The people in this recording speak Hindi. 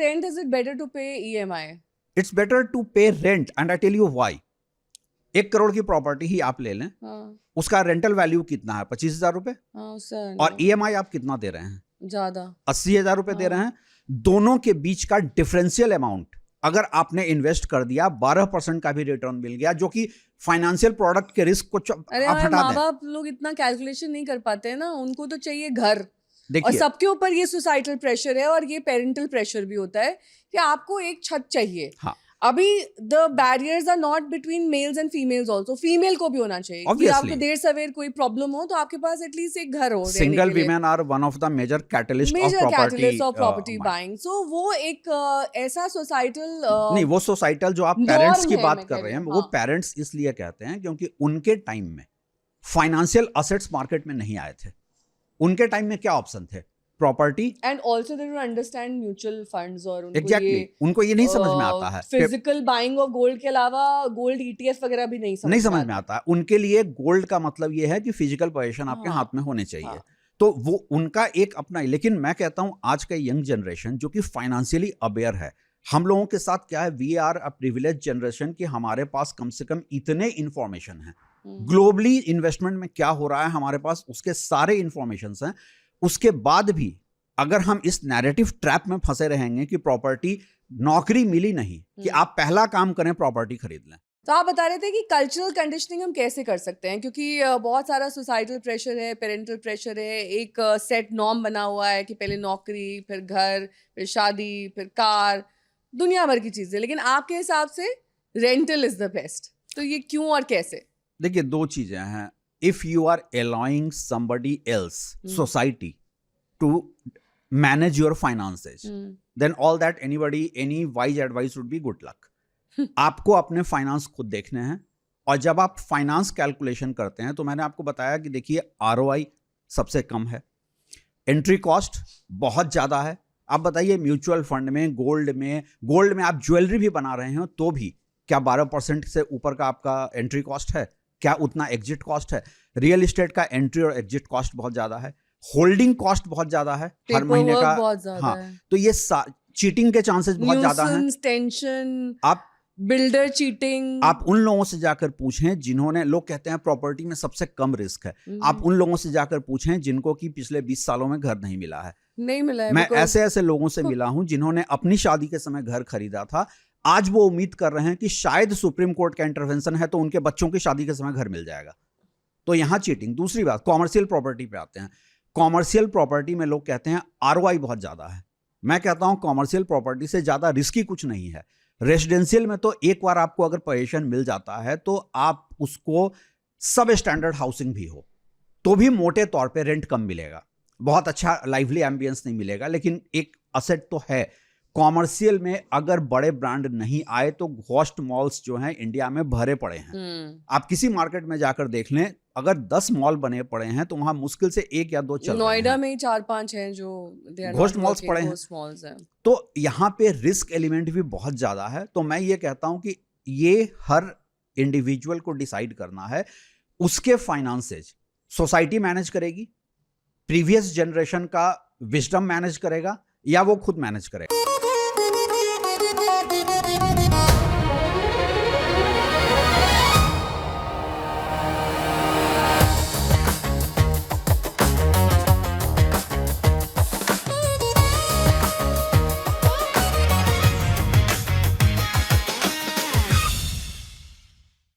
rent, is it better to pay EMI? It's better to pay rent and I tell you why. 1 crore की प्रॉपर्टी ही आप ले लें, उसका रेंटल वैल्यू कितना है? 25,000 रुपए। और EMI आप कितना दे रहे हैं? ज्यादा, 80,000 रुपए दे रहे हैं। दोनों के बीच का डिफरेंशियल अमाउंट अगर आपने इन्वेस्ट कर दिया, 12% का भी रिटर्न मिल गया, जो कि फाइनेंशियल प्रोडक्ट के रिस्क को अरे आप हटा दें। माँ बाप लोग इतना कैलकुलेशन नहीं कर पाते हैं ना, उनको तो चाहिए घर। और सबके ऊपर ये सोसाइटल प्रेशर है और ये पेरेंटल प्रेशर भी होता है कि आपको एक छत चाहिए। हाँ। अभी the barriers are not between males and females also, female को भी होना चाहिए कि आपको देर सवेर कोई प्रॉब्लम हो तो आपके पास एटलीस्ट एक घर हो। Single women are one of the major catalyst of property buying. So वो एक ऐसा सोसाइटल नहीं, वो सोसाइटल जो आप पेरेंट्स की बात कर रहे हैं, वो पेरेंट्स इसलिए कहते हैं क्योंकि उनके टाइम में फाइनेंशियल असेट्स मार्केट में नहीं आए थे। उनके टाइम में क्या ऑप्शन थे? Property and also they don't understand mutual funds और उनको ये नहीं समझ में आता है। फिजिकल बाइंग ऑफ गोल्ड के अलावा गोल्ड ETF वगैरह भी नहीं समझ में आता है। उनके लिए गोल्ड का मतलब ये है कि फिजिकल पोजीशन आपके हाथ में होने चाहिए। तो वो उनका एक अपना, लेकिन मैं कहता हूं आज का यंग जनरेशन जो कि फाइनेंशियली अवेयर है, हम लोगों के साथ क्या है, we are a privilege generation कि हमारे पास कम से कम इतने इंफॉर्मेशन है। ग्लोबली इन्वेस्टमेंट में क्या हो रहा है हमारे पास उसके सारे इंफॉर्मेशन हैं। उसके बाद भी अगर हम इस नैरेटिव ट्रैप में फंसे रहेंगे कि प्रॉपर्टी, नौकरी मिली नहीं कि आप पहला काम करें प्रॉपर्टी खरीद लें। तो आप बता रहे थे कि कल्चरल कंडीशनिंग हम कैसे कर सकते हैं, क्योंकि बहुत सारा सोसाइटल प्रेशर है, पेरेंटल प्रेशर है, एक सेट नॉर्म बना हुआ है कि पहले नौकरी, फिर घर, फिर शादी, फिर कार, दुनिया भर की चीजें। लेकिन आपके हिसाब से रेंटल इज द बेस्ट, तो ये क्यों और कैसे? देखिए, दो चीजें हैं। If you are allowing somebody else, society, to manage your finances, then all that any wise advice would be good luck. आपको अपने फाइनेंस खुद देखने हैं, और जब आप फाइनेंस कैलकुलेशन करते हैं तो मैंने आपको बताया कि देखिए ROI सबसे कम है, एंट्री कॉस्ट बहुत ज्यादा है। आप बताइए म्यूचुअल फंड में, गोल्ड में आप ज्वेलरी भी बना रहे हो तो भी क्या 12% से ऊपर का आपका एंट्री कॉस्ट है? क्या उतना एग्जिट कॉस्ट है? रियल एस्टेट का एंट्री और एग्जिट कॉस्ट बहुत ज्यादा है, होल्डिंग कॉस्ट बहुत ज्यादा है, हर महीने का बहुत ज्यादा है। तो ये चीटिंग के चांसेस बहुत ज्यादा हैं। टेंशन, आप बिल्डर चीटिंग, आप उन लोगों से जाकर पूछें जिन्होंने, लोग कहते हैं प्रॉपर्टी में सबसे कम रिस्क है, आप उन लोगों से जाकर पूछें जिनको कि पिछले 20 सालों में घर नहीं मिला है। नहीं मिला है। मैं ऐसे लोगों से मिला हूं जिन्होंने अपनी शादी के समय घर खरीदा था, आज वो उम्मीद कर रहे हैं कि शायद सुप्रीम कोर्ट का इंटरवेंशन है तो उनके बच्चों की शादी के समय घर मिल जाएगा। तो यहां चीटिंग। दूसरी बात, कॉमर्शियल प्रॉपर्टी पे आते हैं। कॉमर्शियल प्रॉपर्टी में लोग कहते हैं ROI बहुत ज्यादा है। मैं कहता हूं कॉमर्शियल प्रॉपर्टी से ज्यादा रिस्की कुछ नहीं है। रेजिडेंशियल में तो एक बार आपको अगर पोजीशन मिल जाता है तो आप उसको, सब स्टैंडर्ड हाउसिंग भी हो तो भी मोटे तौर पे रेंट कम मिलेगा, बहुत अच्छा लाइवली एम्बियंस नहीं मिलेगा, लेकिन एक असेट तो है। कॉमर्शियल में अगर बड़े ब्रांड नहीं आए तो घोस्ट मॉल्स जो हैं इंडिया में भरे पड़े हैं। आप किसी मार्केट में जाकर देख लें, अगर 10 मॉल बने पड़े हैं तो वहां मुश्किल से 1 या 2 चल रहे हैं। नोएडा में ही 4-5 हैं जो घोस्ट मॉल्स पड़े हैं। तो यहाँ पे रिस्क एलिमेंट भी बहुत ज्यादा है। तो मैं ये कहता हूं कि ये हर इंडिविजुअल को डिसाइड करना है, उसके फाइनेंसेज सोसाइटी मैनेज करेगी, प्रीवियस जनरेशन का विजडम मैनेज करेगा, या वो खुद मैनेज करेगा।